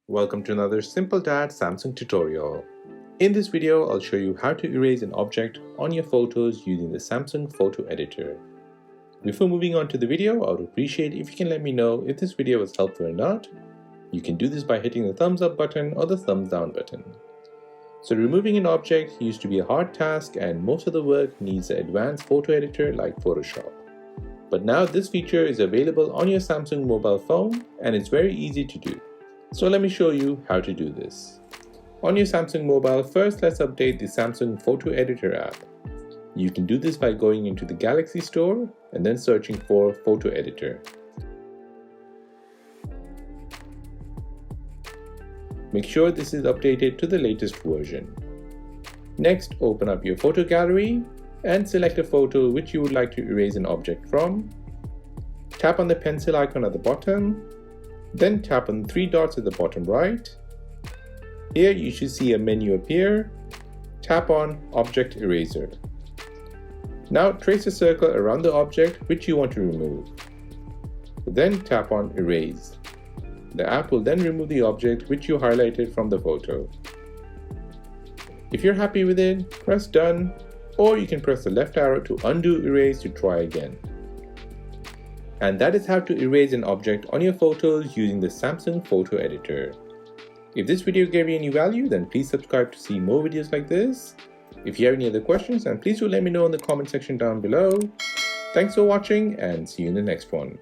Welcome to another Simple Dad Samsung tutorial. In this video, I'll show you how to erase an object on your photos using the Samsung Photo Editor. Before moving on to the video, I would appreciate if you can let me know if this video was helpful or not. You can do this by hitting the thumbs up button or the thumbs down button. So removing an object used to be a hard task and most of the work needs an advanced photo editor like Photoshop. But now this feature is available on your Samsung mobile phone and it's very easy to do. So let me show you how to do this. On your Samsung mobile, first let's update the Samsung Photo Editor app. You can do this by going into the Galaxy Store and then searching for Photo Editor. Make sure this is updated to the latest version. Next, open up your photo gallery and select a photo which you would like to erase an object from. Tap on the pencil icon at the bottom, then tap on the three dots at the bottom right. Here you should see a menu appear. Tap on Object Eraser. Now trace a circle around the object which you want to remove. Then tap on Erase. The app will then remove the object which you highlighted from the photo. If you're happy with it, press Done, or you can press the left arrow to undo erase to try again. And that is how to erase an object on your photos using the Samsung Photo Editor. If this video gave you any value, then please subscribe to see more videos like this. If you have any other questions, then please do let me know in the comment section down below. Thanks for watching and see you in the next one.